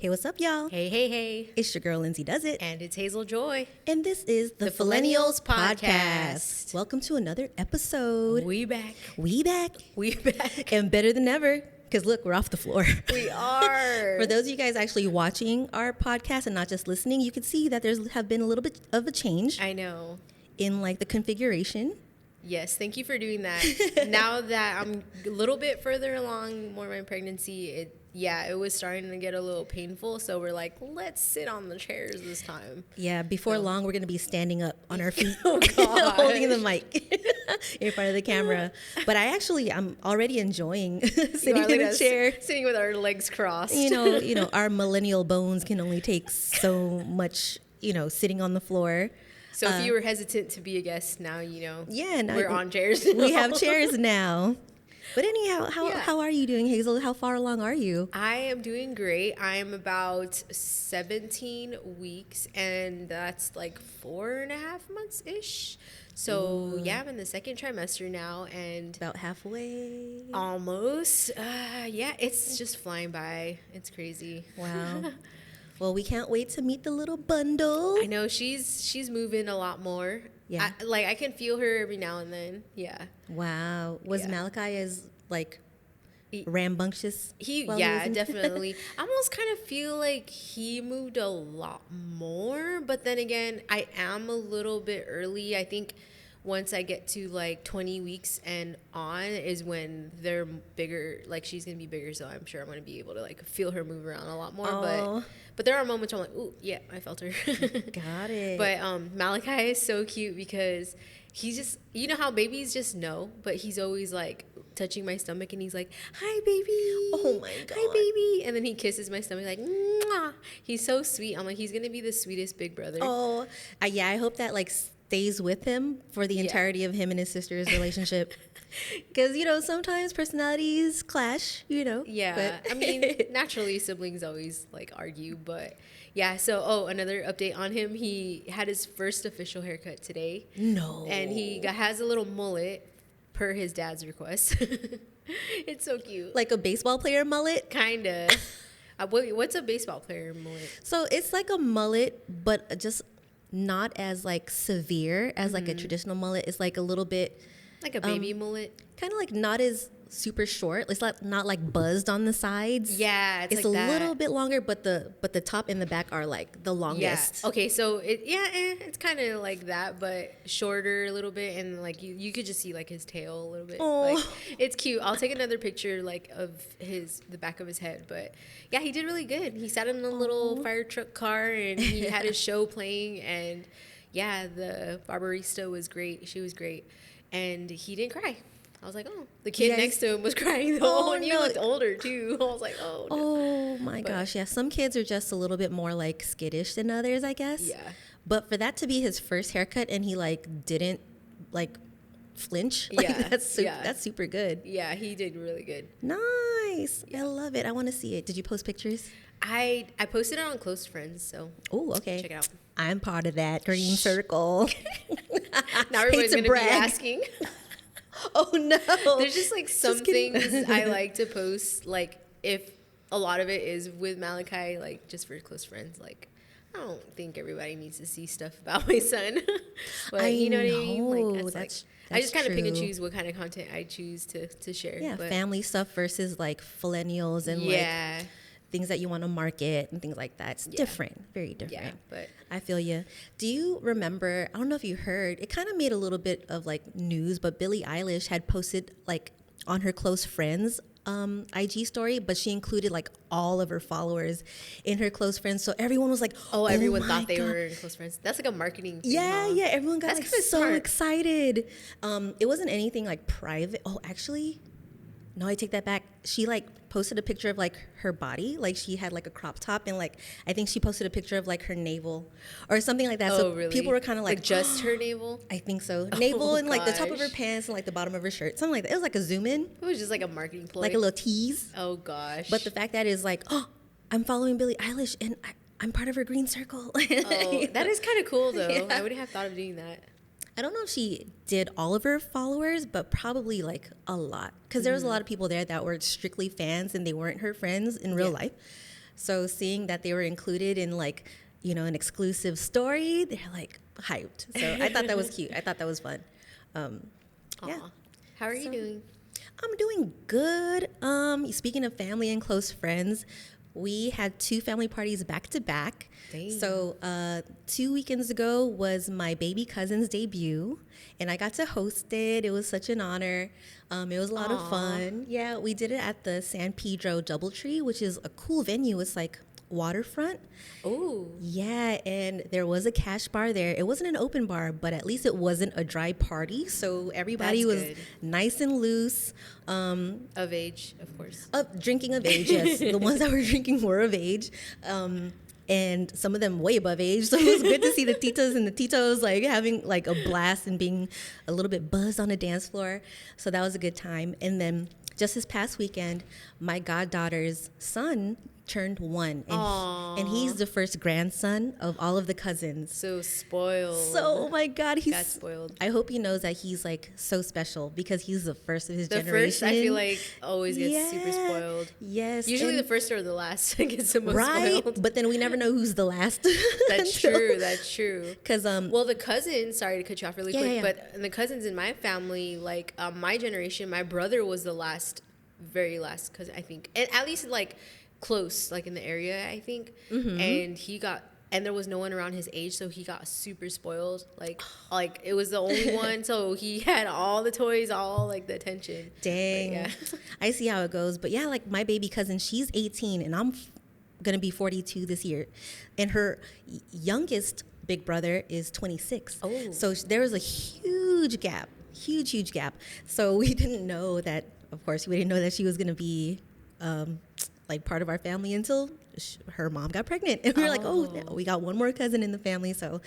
Hey, what's up, y'all? Hey, hey, hey. It's your girl, Lindsay Does It. And it's Hazel Joy. And this is the Millennials Podcast. Welcome to another episode. We back. We back. We back. And better than ever. Because look, we're off the floor. We are. For those of you guys actually watching our podcast and not just listening, you can see that there's have been a little bit of a change. I know. In like the configuration. Yes, thank you for doing that. Now that I'm a little bit further along more in my pregnancy, it was starting to get a little painful. So we're like, let's sit on the chairs this time. Yeah, before long, we're going to be standing up on our feet, God. holding the mic in front of the camera. But I'm already enjoying sitting in a chair. Sitting with our legs crossed. You know, our millennial bones can only take so much, sitting on the floor. So if you were hesitant to be a guest, now we're on chairs. We have chairs now. But anyhow, how are you doing, Hazel? How far along are you? I am doing great. I am about 17 weeks, and that's like 4.5 months-ish. So, I'm in the second trimester now, and... About halfway? Almost. It's just flying by. It's crazy. Wow. Well, we can't wait to meet the little bundle. I know. She's moving a lot more. Yeah. I can feel her every now and then. Yeah. Wow. Was Malachi as, rambunctious? Definitely. I almost kind of feel like he moved a lot more. But then again, I am a little bit early. I think once I get to 20 weeks and on is when they're bigger. She's going to be bigger. So I'm sure I'm going to be able to feel her move around a lot more. Oh. But there are moments where I'm like, ooh, yeah, I felt her. Got it. But Malachi is so cute because he's just, how babies just know, but he's always touching my stomach and he's like, hi, baby. Oh, my God. Hi, baby. And then he kisses my stomach like, mwah. He's so sweet. I'm like, he's going to be the sweetest big brother. Oh, I hope that stays with him for the entirety of him and his sister's relationship. Because, sometimes personalities clash, Yeah. But. I mean, naturally, siblings always, argue. But, yeah. So, another update on him. He had his first official haircut today. No. And he has a little mullet per his dad's request. It's so cute. Like a baseball player mullet? Kind of. What's a baseball player mullet? So, it's like a mullet, but just not as, severe as, a traditional mullet. It's, a little bit... Like a baby mullet? Kind of not as super short. It's not buzzed on the sides. Yeah, it's a little bit longer, but the top and the back are the longest. Yeah. Okay, so it's kind of like that, but shorter a little bit, and you could just see his tail a little bit. Oh. It's cute. I'll take another picture of the back of his head, but yeah, he did really good. He sat in a little fire truck car and he had his show playing, and yeah, the barbarista was great. She was great. And he didn't cry. I was like, oh. The kid next to him was crying though. And he looked older too. I was like, oh no. Oh my gosh. Yeah. Some kids are just a little bit more skittish than others, I guess. Yeah. But for that to be his first haircut and he didn't flinch. Yeah. That's super good. Yeah, he did really good. Nice. Yeah. I love it. I want to see it. Did you post pictures? I posted it on Close Friends, so okay. Check it out. I'm part of that green circle. Now everybody's going to be asking. Oh, no. There's just some things I like to post, if a lot of it is with Malachi, just for close friends. I don't think everybody needs to see stuff about my son. But you know what I mean? That's I just kind of pick and choose what kind of content I choose to share. Yeah, family stuff versus millennials and things that you want to market and things like that. It's different, very different. Yeah, but I feel you. Do you remember, I don't know if you heard, it kind of made a little bit of news, but Billie Eilish had posted on her close friends IG story, but she included all of her followers in her close friends. So everyone was like, oh everyone thought they were in close friends. That's a marketing thing. Yeah, huh? yeah. Everyone got so smart. excited. It wasn't anything private. Oh, actually, no, I take that back. She posted a picture of her body, she had a crop top, and I think she posted a picture of her navel or something like that. Oh, so really? People were kind of just her navel. I think so. Navel and the top of her gosh. pants and the bottom of her shirt, something like that. It was a zoom in. It was just a marketing ploy, a little tease. Oh gosh! But the fact that is oh, I'm following Billie Eilish and I'm part of her green circle. Oh, that is kind of cool though. Yeah. I wouldn't have thought of doing that. I don't know if she did all of her followers, but probably like a lot. Because there was a lot of people there that were strictly fans and they weren't her friends in real life. So seeing that they were included in like, an exclusive story, they're like hyped. So I thought that was cute. I thought that was fun. Yeah. Aw. How are you doing? I'm doing good. Speaking of family and close friends, we had 2 family parties back to back. Dang. So 2 weekends ago was my baby cousin's debut, and I got to host it. It was such an honor. It was a lot of fun. Yeah, we did it at the San Pedro Doubletree, which is a cool venue. It's like waterfront. Oh. Yeah, and there was a cash bar there. It wasn't an open bar, but at least it wasn't a dry party. So everybody That's was good. nice and loose. Of age, of course. Drinking of age, yes. The ones that were drinking were of age. And some of them way above age. So it was good to see the titas and the titos like having like a blast and being a little bit buzzed on the dance floor. So that was a good time. And then just this past weekend, my goddaughter's son turned 1, and he's the first grandson of all of the cousins. So spoiled. So, oh my God, Got spoiled. I hope he knows that he's like so special because he's the first of his The generation. first, I feel like, always gets super spoiled. Yes. Usually the first or the last gets the most spoiled. But then we never know who's the last. That's true. That's true. Because well, the cousins. Sorry to cut you off really quick, yeah. but the cousins in my family, like my generation, my brother was the very last cousin, I think, and at least like close, like in the area, I think. And and there was no one around his age, so he got super spoiled. Like it was the only one, so he had all the toys, all like the attention. Dang. Yeah. I see how it goes. But yeah, like my baby cousin, she's 18 and I'm gonna be 42 this year, and her youngest big brother is 26. Oh. So there was a huge gap. So we didn't know that, of course, we didn't know that she was gonna be like part of our family until her mom got pregnant, and we were like, oh, we got one more cousin in the family. So,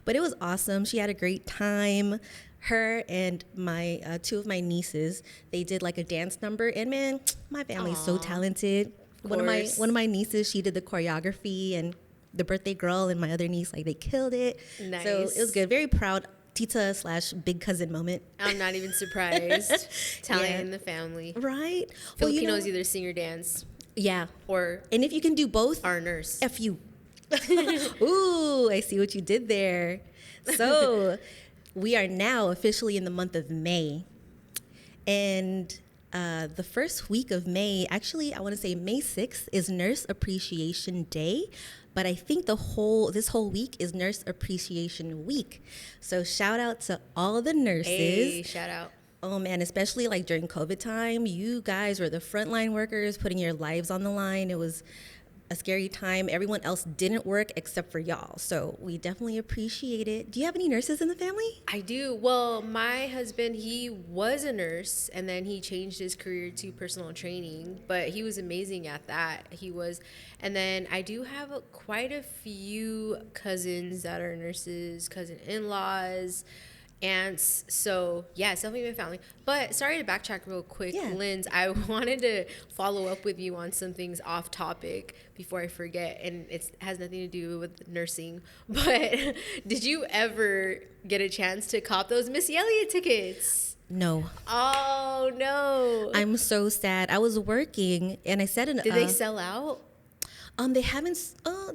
but it was awesome. She had a great time. Her and my 2 of my nieces, they did like a dance number, and man, my family's so talented. One of my nieces, she did the choreography, and the birthday girl and my other niece, like they killed it. Nice. So it was good. Very proud tita / big cousin moment. I'm not even surprised. Talent in the family. Right. Filipinos either sing or dance. Yeah. Or and if you can do both, are a nurse. F you. Ooh, I see what you did there. So we are now officially in the month of May. And the first week of May, actually, I want to say May 6th is Nurse Appreciation Day. But I think this whole week is Nurse Appreciation Week. So shout out to all the nurses. Hey, shout out. Oh man, especially like during COVID time, you guys were the frontline workers putting your lives on the line. It was a scary time. Everyone else didn't work except for y'all. So we definitely appreciate it. Do you have any nurses in the family? I do. Well, my husband, he was a nurse and then he changed his career to personal training, but he was amazing at that. And then I do have quite a few cousins that are nurses, cousin-in-laws, aunts. So yeah, it's definitely my family. But sorry to backtrack real quick, Lindz. I wanted to follow up with you on some things off topic before I forget, and it has nothing to do with nursing. But did you ever get a chance to cop those Missy Elliott tickets? No. Oh no. I'm so sad. I was working and I said Did they sell out? They haven't.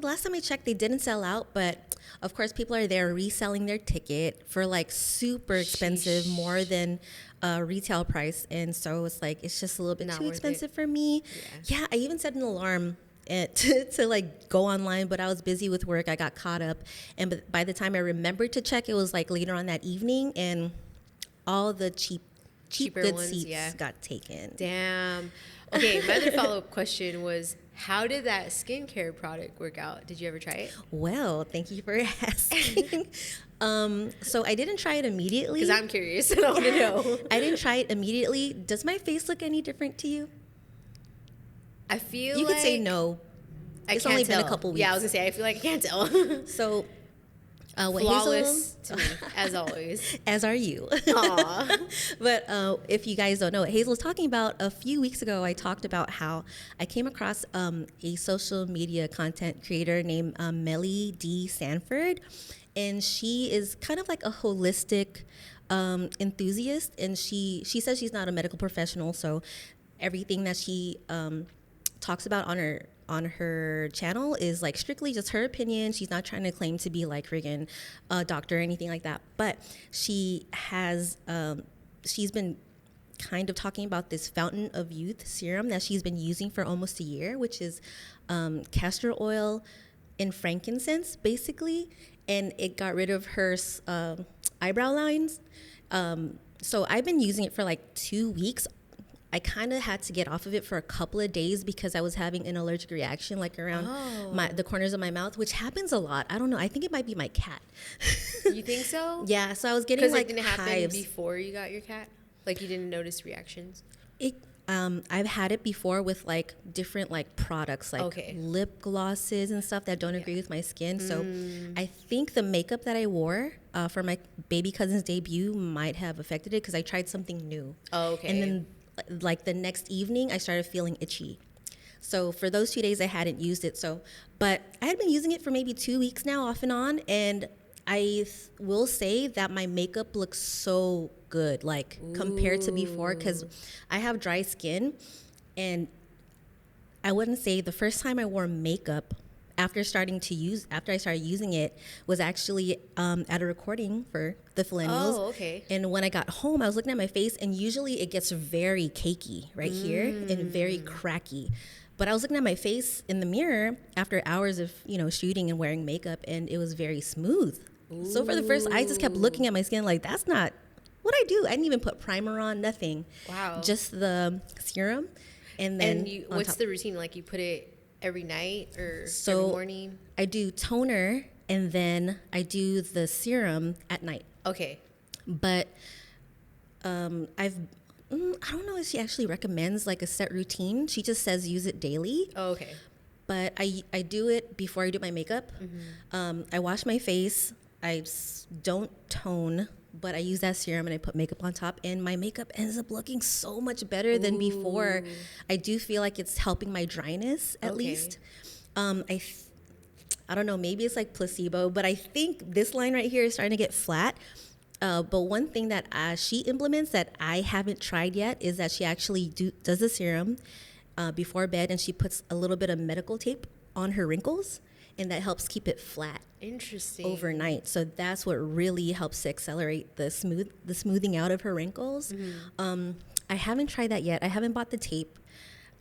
Last time I checked, they didn't sell out, but of course, people are there reselling their ticket for like super expensive, more than retail price, and so it's like it's just a little bit too expensive for me. Yeah, I even set an alarm to like go online, but I was busy with work. I got caught up, and by the time I remembered to check, it was like later on that evening, and all the cheaper good ones, seats got taken. Damn. Okay, my other follow-up question was, how did that skincare product work out? Did you ever try it? Well, thank you for asking. So I didn't try it immediately. Because I'm curious and I want to know. I didn't try it immediately. Does my face look any different to you? I feel you like... could say no. It's only been a couple weeks. Yeah, I was going to say, I feel like I can't tell. So... what flawless to me, as always. As are you. Aww. But if you guys don't know what Hazel was talking about, a few weeks ago, I talked about how I came across a social media content creator named Melly D. Sanford. And she is kind of like a holistic enthusiast. And she says she's not a medical professional. So everything that she talks about on her on her channel is like strictly just her opinion. She's not trying to claim to be like friggin' a doctor or anything like that. But she has, she's been kind of talking about this Fountain of Youth serum that she's been using for almost a year, which is castor oil and frankincense, basically. And it got rid of her eyebrow lines. So I've been using it for like 2 weeks. I kind of had to get off of it for a couple of days because I was having an allergic reaction like around the corners of my mouth, which happens a lot. I don't know. I think it might be my cat. You think so? Yeah. So I was getting like didn't it happen hives. before you got your cat? Like you didn't notice reactions? I've had it before with like different like products like lip glosses and stuff that don't agree with my skin. So I think the makeup that I wore for my baby cousin's debut might have affected it because I tried something new. Oh, okay. And then like the next evening I started feeling itchy. So for those 2 days I hadn't used it. But I had been using it for maybe 2 weeks now off and on, and I will say that my makeup looks so good, like compared to before, because I have dry skin, and I wouldn't say the first time I wore makeup after I started using it was actually at a recording for the Millennials. Oh, okay. And when I got home, I was looking at my face, and usually it gets very cakey right here and very cracky. But I was looking at my face in the mirror after hours of, shooting and wearing makeup, and it was very smooth. So for the first, I just kept looking at my skin like, that's not what I do. I didn't even put primer on, nothing. Wow. Just the serum. And then what's the routine? Like you put it every night or every morning? I do toner, and then I do the serum at night. Okay. But I don't know if she actually recommends like a set routine. She just says use it daily. Oh, okay. But I do it before I do my makeup. I wash my face. I don't tone, but I use that serum and I put makeup on top, and my makeup ends up looking so much better than before. I do feel like it's helping my dryness at least. I don't know, maybe it's like placebo, but I think this line right here is starting to get flat. But one thing that she implements that I haven't tried yet is that she actually does the serum before bed, and she puts a little bit of medical tape on her wrinkles, and that helps keep it flat. Interesting. Overnight. So that's what really helps to accelerate the smoothing out of her wrinkles. I haven't tried that yet. I haven't bought the tape.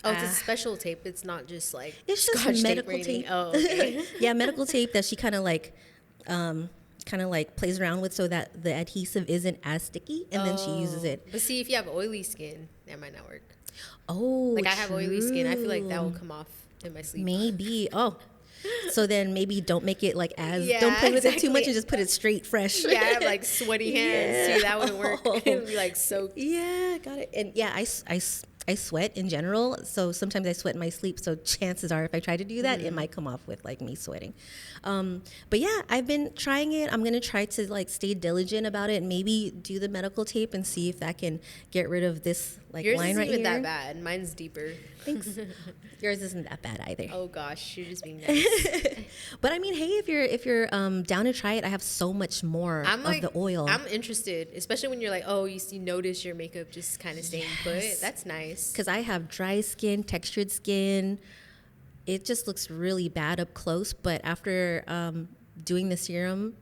Oh, it's a special tape. It's not just like it's just Scotch medical tape. Oh, okay. Yeah, medical tape that she kind of like plays around with so that the adhesive isn't as sticky, and then she uses it. But see, if you have oily skin, that might not work. Oh, like I have oily skin. I feel like that will come off in my sleep. Maybe. Oh. So then maybe don't make it like don't play with it too much and just put it straight fresh. Yeah, I have like sweaty hands. See, that wouldn't work. It would be like soaked. Yeah, got it. And yeah, I sweat in general. So sometimes I sweat in my sleep. So chances are if I try to do that, it might come off with like me sweating. But yeah, I've been trying it. I'm going to try to like stay diligent about it and maybe do the medical tape and see if that can get rid of this like Yours line right here. Yours isn't even that bad. Mine's deeper. Thanks. Yours isn't that bad either. Oh gosh, you're just being nice. But I mean, hey, if you're down to try it, I have so much more of the oil. I'm interested, especially when you're like, oh, you notice your makeup just kind of staying put. That's nice. Because I have dry skin, textured skin. It just looks really bad up close. But after doing the serum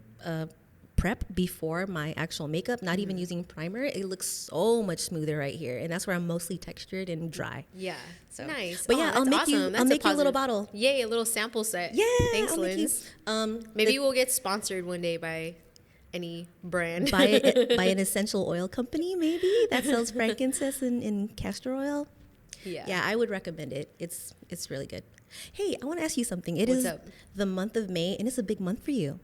prep before my actual makeup, not even using primer, it looks so much smoother right here, and that's where I'm mostly textured and dry. Yeah, so nice. But yeah, I'll make you a little bottle. Yay, a little sample set. Yeah, thanks, Lindz. Maybe we'll get sponsored one day by any brand. by an essential oil company, maybe that sells frankincense and castor oil. Yeah, I would recommend it. It's really good. Hey, I want to ask you something. What's up? The month of May, and it's a big month for you.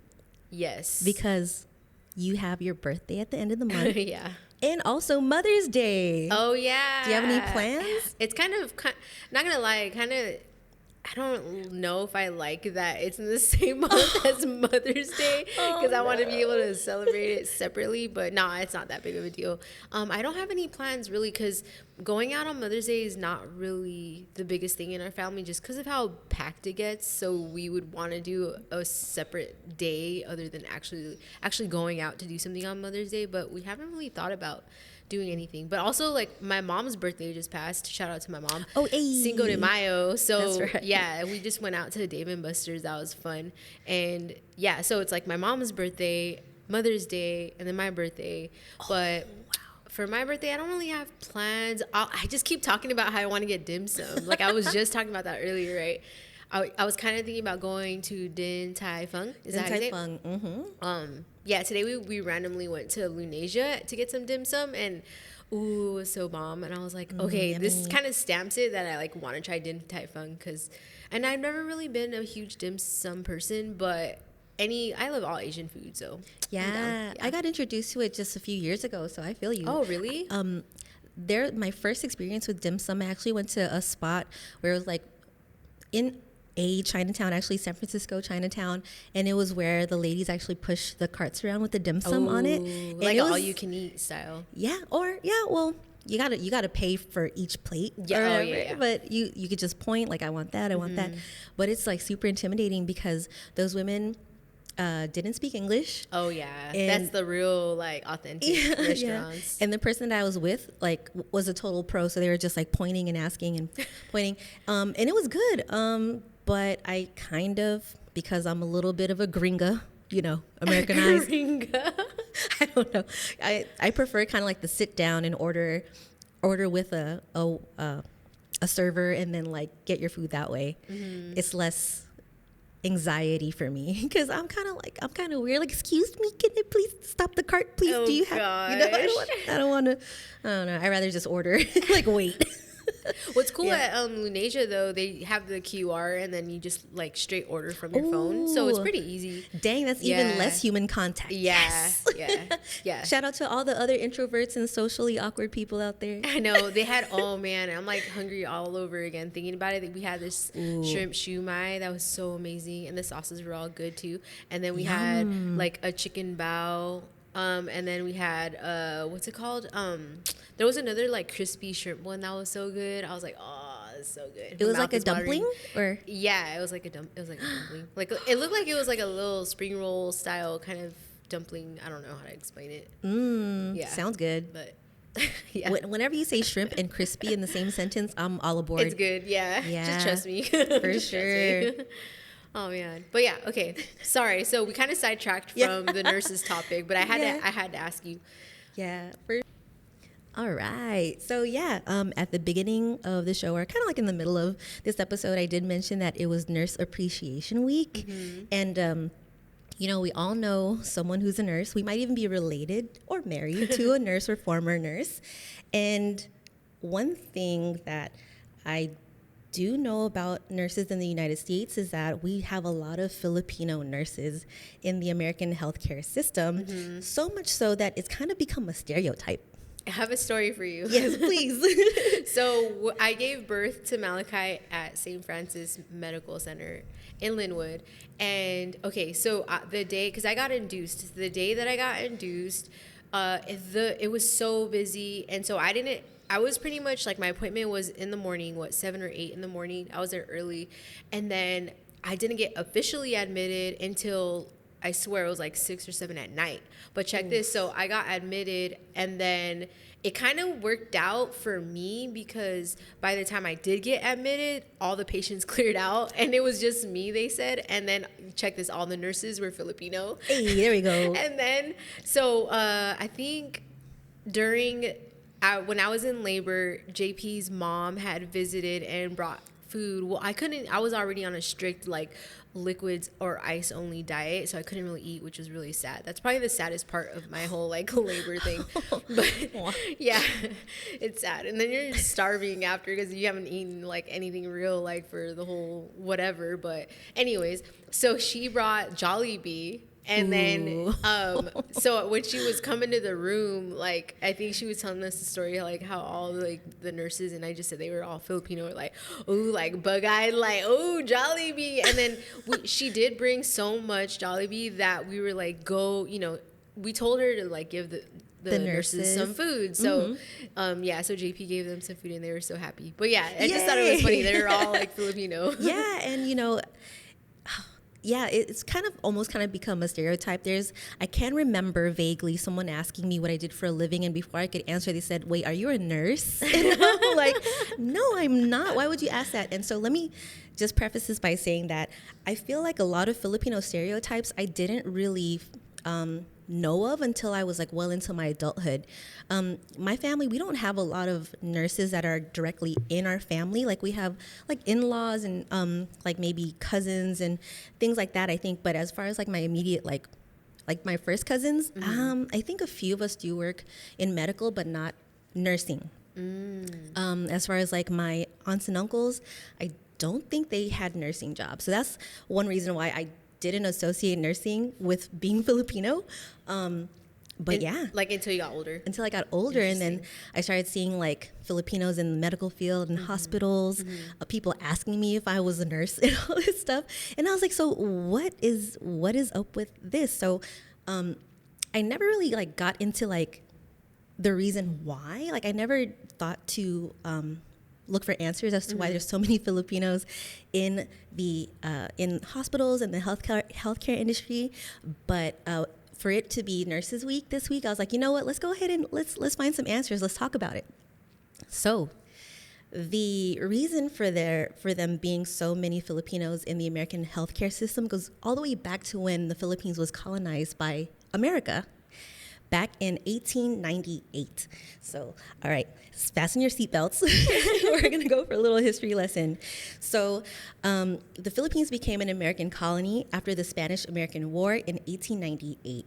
Yes. Because you have your birthday at the end of the month. Yeah. And also Mother's Day. Oh, yeah. Do you have any plans? It's kind of, not going to lie, I don't know if I like that it's in the same month as Mother's Day because I want to be able to celebrate it separately. But no, it's not that big of a deal. I don't have any plans really because going out on Mother's Day is not really the biggest thing in our family just because of how packed it gets. So we would want to do a separate day other than actually going out to do something on Mother's Day. But we haven't really thought about doing anything. But also, like, my mom's birthday just passed. Shout out to my mom. Oh, hey. Cinco de Mayo. So That's right. yeah, we just went out to Dave and Buster's. That was fun. And yeah, so it's like my mom's birthday, Mother's Day, and then my birthday. But for my birthday, I don't really have plans. I just keep talking about how I want to get dim sum. Like, I was just talking about that earlier, right? I was kind of thinking about going to Din Tai Fung. Is that how you say it? Mm-hmm. Yeah, today we randomly went to Lunasia to get some dim sum, and ooh, it was so bomb. And I was like, okay, this kind of stamps it that I like want to try Din Tai Fung, and I've never really been a huge dim sum person, but I love all Asian food, so Yeah, I got introduced to it just a few years ago, so I feel you. Oh, really? My first experience with dim sum, I actually went to a spot where it was like in a Chinatown, actually San Francisco Chinatown, and it was where the ladies actually push the carts around with the dim sum on it, and like it was, all you can eat style. Well, you gotta pay for each plate, Yeah. But you could just point like, I want that, I want that, but it's like super intimidating because those women didn't speak English. Oh yeah, that's the real like authentic restaurants. Yeah. And the person that I was with like was a total pro, so they were just like pointing and asking and pointing, and it was good. But I kind of, because I'm a little bit of a gringa, Americanized. Gringa. I don't know. I prefer kind of like the sit down and order with a server and then like get your food that way. Mm-hmm. It's less anxiety for me because I'm kind of weird. Like, excuse me, can you please stop the cart, please? Oh, do you have? I don't want to. I don't know. I'd rather just order. Like, wait. What's cool at Lunasia though, they have the QR and then you just like straight order from your phone, so it's pretty easy. Dang, that's even less human contact. Yes. Yeah. Shout out to all the other introverts and socially awkward people out there. I know they had. Oh man, I'm like hungry all over again thinking about it. We had this shrimp shumai that was so amazing, and the sauces were all good too. And then we had like a chicken bao. And then we had what's it called? There was another like crispy shrimp one that was so good. I was like, oh, it's so good. It was like a dumpling, or yeah, it was like a dumpling. Like it looked like it was like a little spring roll style kind of dumpling. I don't know how to explain it. Yeah, sounds good. But yeah, whenever you say shrimp and crispy in the same sentence, I'm all aboard. It's good. Yeah. Just trust me. For sure. Oh man, but yeah, okay. Sorry, so we kind of sidetracked from the nurses topic, but I had to ask you. Yeah. All right. So at the beginning of the show, or kind of like in the middle of this episode, I did mention that it was Nurse Appreciation Week, and we all know someone who's a nurse. We might even be related or married to a nurse or former nurse. And one thing that I do know about nurses in the United States is that we have a lot of Filipino nurses in the American healthcare system, so much so that it's kind of become a stereotype. I have a story for you. Yes, please. So I gave birth to Malachi at St. Francis Medical Center in Linwood. And okay, so the day, because I got induced, the day that I got induced, it was so busy. And so I was pretty much like, my appointment was in the morning, 7 or 8 in the morning. I was there early. And then I didn't get officially admitted until, I swear it was like 6 or 7 at night. But check this. So I got admitted, and then it kind of worked out for me because by the time I did get admitted, all the patients cleared out and it was just me, they said. And then check this, all the nurses were Filipino. Hey, there we go. And then, so I think when I was in labor, JP's mom had visited and brought food. Well, I was already on a strict like liquids or ice only diet, so I couldn't really eat, which was really sad. That's probably the saddest part of my whole like labor thing. But yeah, it's sad. And then you're starving after because you haven't eaten like anything real like for the whole whatever. But anyways, so she brought Jollibee. And then, so when she was coming to the room, like, I think she was telling us the story, like, how all, like, the nurses, and I just said they were all Filipino, were like, ooh, like, bug-eyed, like, ooh, Jollibee. And then she did bring so much Jollibee that we were like, we told her to, like, give the nurses some food. So, so JP gave them some food, and they were so happy. But, yeah, I just thought it was funny. They were all, like, Filipino. Yeah, and, yeah, it's kind of almost kind of become a stereotype. I can remember vaguely someone asking me what I did for a living, and before I could answer, they said, "Wait, are you a nurse?" And I'm like, "No, I'm not. Why would you ask that?" And so let me just preface this by saying that I feel like a lot of Filipino stereotypes I didn't really know of until I was like well into my adulthood. My family, we don't have a lot of nurses that are directly in our family. Like we have like in-laws and like maybe cousins and things like that, I think. But as far as like my immediate like my first cousins, I think a few of us do work in medical, but not nursing. As far as like my aunts and uncles, I don't think they had nursing jobs. So that's one reason why I didn't associate nursing with being Filipino. But yeah. Like until you got older? Until I got older. And then I started seeing like Filipinos in the medical field and hospitals, people asking me if I was a nurse and all this stuff. And I was like, so what is up with this? So I never really like got into like the reason why. Like I never thought to look for answers as to why there's so many Filipinos in the in hospitals and the healthcare industry. But for it to be Nurses Week this week, I was like, you know what? Let's go ahead and let's find some answers. Let's talk about it. So the reason for them being so many Filipinos in the American healthcare system goes all the way back to when the Philippines was colonized by America. Back in 1898. So, all right, fasten your seatbelts. We're going to go for a little history lesson. So, the Philippines became an American colony after the Spanish-American War in 1898.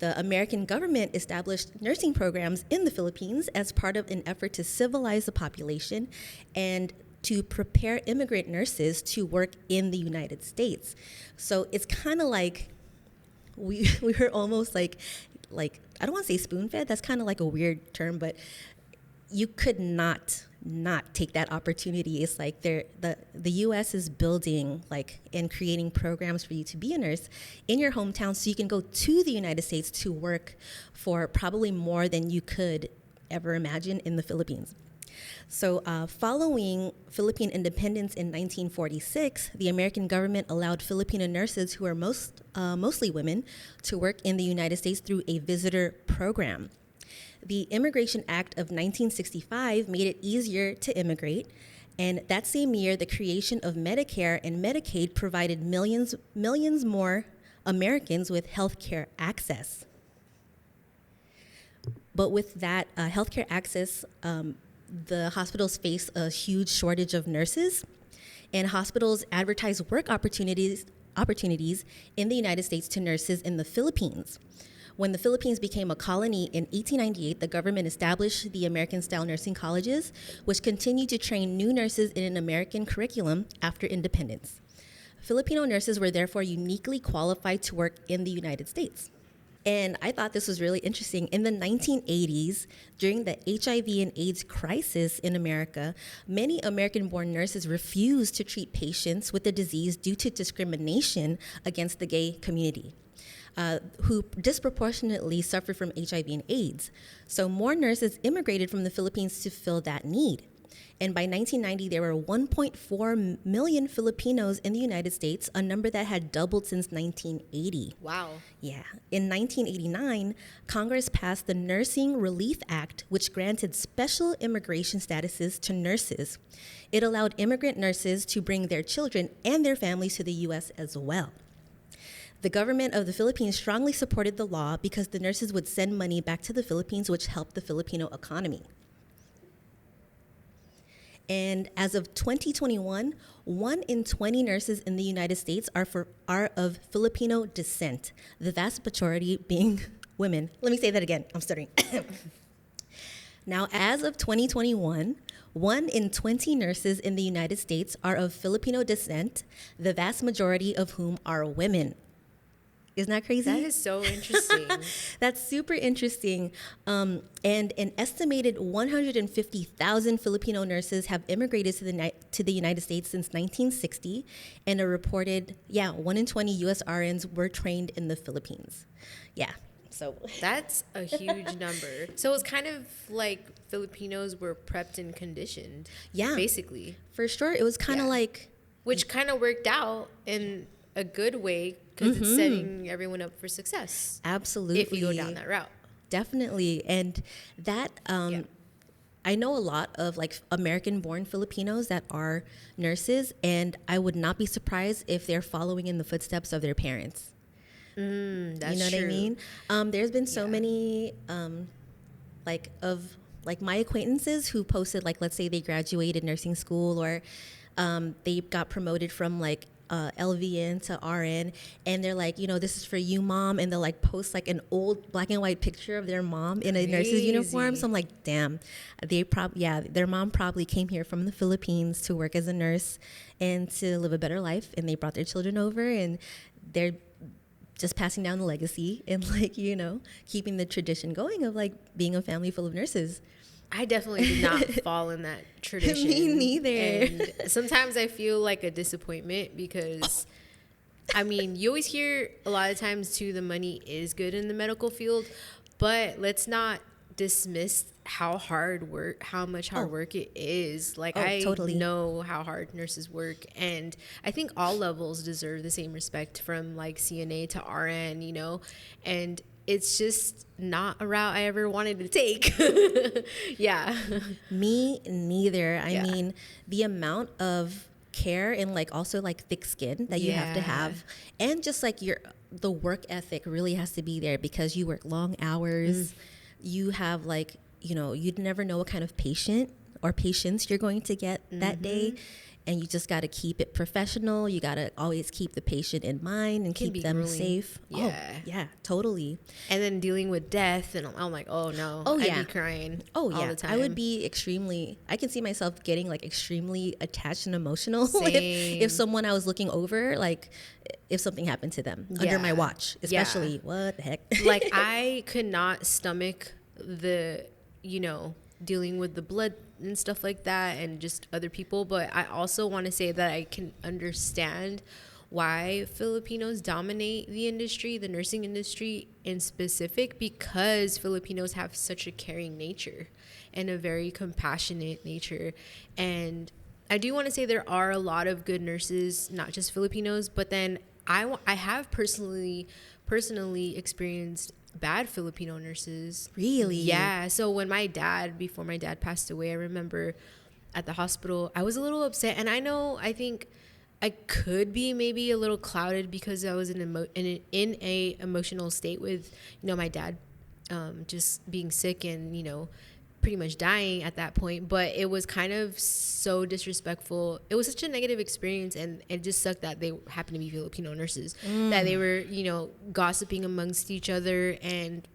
The American government established nursing programs in the Philippines as part of an effort to civilize the population and to prepare immigrant nurses to work in the United States. So, it's kind of like we were almost like I don't want to say spoon-fed. That's kind of like a weird term, but you could not take that opportunity. It's like the U.S. is building like and creating programs for you to be a nurse in your hometown, so you can go to the United States to work for probably more than you could ever imagine in the Philippines. So following Philippine independence in 1946, the American government allowed Filipino nurses, who are mostly women, to work in the United States through a visitor program. The Immigration Act of 1965 made it easier to immigrate, and that same year, the creation of Medicare and Medicaid provided millions more Americans with healthcare access. But with that healthcare access, the hospitals face a huge shortage of nurses, and hospitals advertise work opportunities in the United States to nurses in the Philippines. When the Philippines became a colony in 1898, the government established the American-style nursing colleges, which continued to train new nurses in an American curriculum after independence. Filipino nurses were therefore uniquely qualified to work in the United States. And I thought this was really interesting. In the 1980s, during the HIV and AIDS crisis in America, many American-born nurses refused to treat patients with the disease due to discrimination against the gay community, who disproportionately suffer from HIV and AIDS. So more nurses immigrated from the Philippines to fill that need. And by 1990, there were 1.4 million Filipinos in the United States, a number that had doubled since 1980. Wow. Yeah. In 1989, Congress passed the Nursing Relief Act, which granted special immigration statuses to nurses. It allowed immigrant nurses to bring their children and their families to the U.S. as well. The government of the Philippines strongly supported the law because the nurses would send money back to the Philippines, which helped the Filipino economy. And as of 2021, 1 in 20 nurses in the United States are of Filipino descent, the vast majority being women. Let me say that again. I'm stuttering. Now, as of 2021, 1 in 20 nurses in the United States are of Filipino descent, the vast majority of whom are women. Isn't that crazy? That is so interesting. That's super interesting. And an estimated 150,000 Filipino nurses have immigrated to the United States since 1960, and a reported, 1 in 20 U.S. RNs were trained in the Philippines. Yeah. So that's a huge number. So it's kind of like Filipinos were prepped and conditioned. Yeah. Basically. For sure. It was kind of like... Which kind of worked out in a good way because it's setting everyone up for success. Absolutely. If you go down that route. Definitely. And that, I know a lot of like American born Filipinos that are nurses, and I would not be surprised if they're following in the footsteps of their parents. That's you know what I true. mean? There's been so many, like my acquaintances who posted, like, let's say they graduated nursing school, or they got promoted from like LVN to RN, and they're like, this is for you, mom, and they'll like post like an old black and white picture of their mom in a nurse's uniform. So I'm like, damn, their mom probably came here from the Philippines to work as a nurse and to live a better life, and they brought their children over, and they're just passing down the legacy and like, keeping the tradition going of like being a family full of nurses. I definitely did not fall in that tradition. Me neither. And sometimes I feel like a disappointment because, I mean, you always hear a lot of times too, the money is good in the medical field, but let's not dismiss how much hard work it is. Like, I totally know how hard nurses work, and I think all levels deserve the same respect, from like CNA to RN, and it's just not a route I ever wanted to take. Yeah. Me neither. I mean, the amount of care and like also like thick skin that you have to have, and just like the work ethic really has to be there, because you work long hours. You have like, you'd never know what kind of patient or patients you're going to get that day. And you just got to keep it professional. You got to always keep the patient in mind and keep them safe. Yeah. Oh, yeah, totally. And then dealing with death, and I'm like, oh no. I'd be crying all the time. I would be I can see myself getting like extremely attached and emotional if someone I was looking over, like if something happened to them under my watch, especially. What the heck? Like, I could not stomach the, dealing with the blood and stuff like that, and just other people. But I also want to say that I can understand why Filipinos dominate the industry, the nursing industry in specific, because Filipinos have such a caring nature and a very compassionate nature. And I do want to say there are a lot of good nurses, not just Filipinos, but then I have personally experienced bad Filipino nurses. Really? Yeah. So before my dad passed away, I remember at the hospital, I was a little upset. And I think I could be maybe a little clouded because I was in a emotional state with, my dad just being sick and, pretty much dying at that point. But it was kind of so disrespectful. It was such a negative experience, and it just sucked that they happened to be Filipino nurses, that they were, gossiping amongst each other. And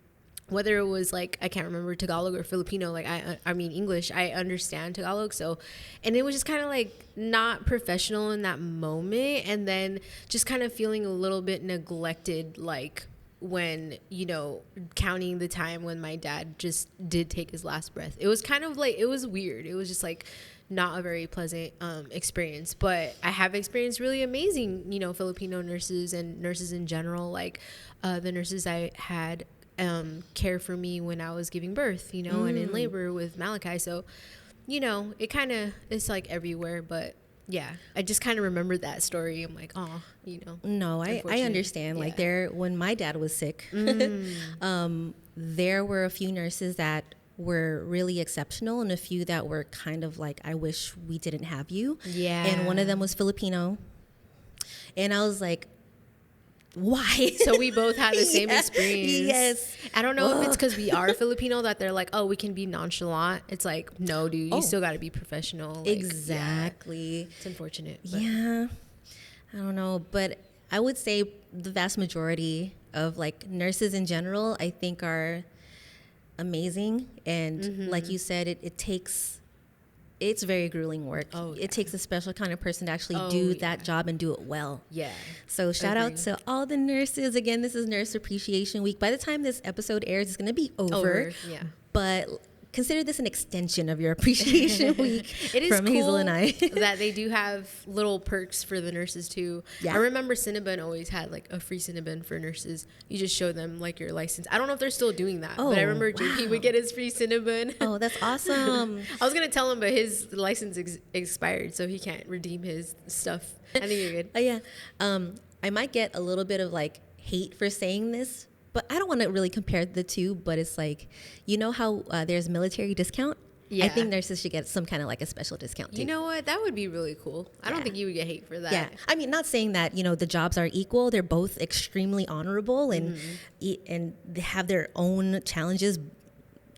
whether it was like, I can't remember Tagalog or Filipino, like I mean English, I understand Tagalog. So, and it was just kind of like not professional in that moment. And then just kind of feeling a little bit neglected, like when, counting the time when my dad just did take his last breath. It was kind of like, it was weird. It was just like not a very pleasant experience. But I have experienced really amazing, Filipino nurses and nurses in general. Like the nurses I had care for me when I was giving birth, and in labor with Malachi. So, it's like everywhere. But yeah, I just kind of remembered that story. I'm like, oh, No, I understand. Like when my dad was sick, there were a few nurses that were really exceptional, and a few that were kind of like, I wish we didn't have you. Yeah. And one of them was Filipino. And I was like, why? So we both had the same experience. Yes. I don't know if it's because we are Filipino that they're like, oh, we can be nonchalant. It's like, no, dude, you still got to be professional. Like, exactly. Yeah, it's unfortunate. But. Yeah. I don't know. But I would say the vast majority of like nurses in general, I think are amazing. And like you said, it's very grueling work. It takes a special kind of person to actually do that job and do it well. Yeah. So shout out to all the nurses. Again, this is Nurse Appreciation Week. By the time this episode airs, it's going to be over. Yeah. But consider this an extension of your appreciation week. It is from cool Hazel and I. that they do have little perks for the nurses too. Yeah. I remember Cinnabon always had like a free Cinnabon for nurses. You just show them like your license. I don't know if they're still doing that, but I remember JP would get his free Cinnabon. Oh, that's awesome. I was going to tell him, but his license expired, so he can't redeem his stuff. I think you're good. Yeah. I might get a little bit of like hate for saying this, but I don't want to really compare the two. But it's like, you know how there's military discount. Yeah. I think nurses should get some kind of like a special discount too. You know what? That would be really cool. I don't think you would get hate for that. Yeah, I mean, not saying that the jobs are equal. They're both extremely honorable and they have their own challenges,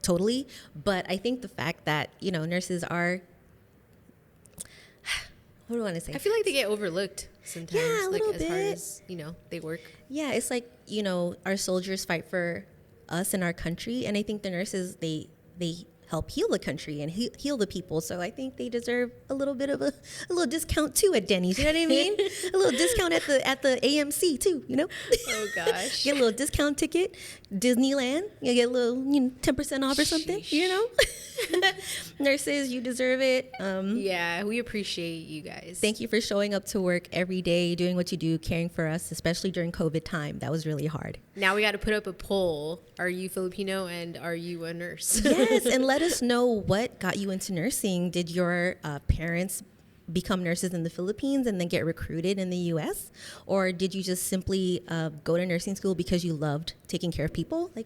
totally. But I think the fact that nurses are, what do I want to say? I feel like they get overlooked sometimes. Yeah, a little as bit. hard as they work. Yeah, it's like our soldiers fight for us and our country, and I think the nurses they help heal the country and heal the people. So I think they deserve a little bit of a little discount too at Denny's. You know what I mean? A little discount at the AMC too. Oh gosh. Get a little discount ticket. Disneyland, you get a little 10% off or something. Nurses, you deserve it. Yeah, we appreciate you guys. Thank you for showing up to work every day, doing what you do, caring for us, especially during COVID time. That was really hard. Now we got to put up a poll. Are you Filipino and are you a nurse? Yes, and let us know what got you into nursing. Did your parents become nurses in the Philippines and then get recruited in the U.S.? Or did you just simply go to nursing school because you loved taking care of people? Let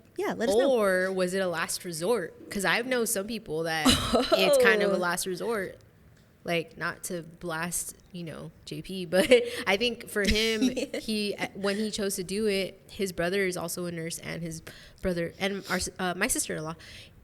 us know. Or was it a last resort? Because I've known some people that it's kind of a last resort. Like, not to blast, JP, but I think for him, when he chose to do it, his brother is also a nurse, and his brother and my sister-in-law,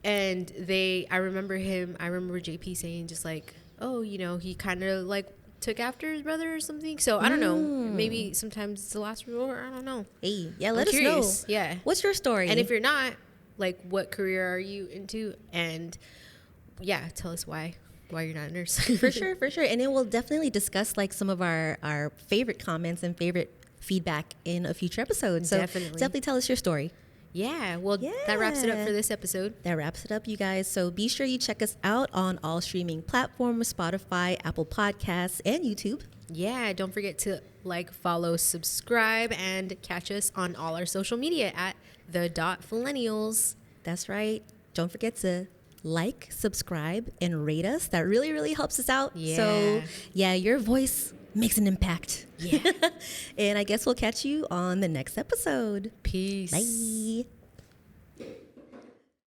and I remember JP saying just like, oh, he kind of like took after his brother or something. So I don't know. Maybe sometimes it's the last resort. I don't know. Hey, yeah, let us know. Yeah. What's your story? And if you're not, like, what career are you into? And yeah, tell us why you're not a nurse. For sure. And then we'll definitely discuss like some of our favorite comments and favorite feedback in a future episode. So definitely tell us your story. Yeah, well, that wraps it up for this episode. That wraps it up, you guys. So be sure you check us out on all streaming platforms, Spotify, Apple Podcasts, and YouTube. Yeah, don't forget to like, follow, subscribe, and catch us on all our social media at @the.millennials. That's right. Don't forget to like, subscribe, and rate us. That really, really helps us out. Yeah. So, yeah, your voice makes an impact. Yeah. And I guess we'll catch you on the next episode. Peace. Bye.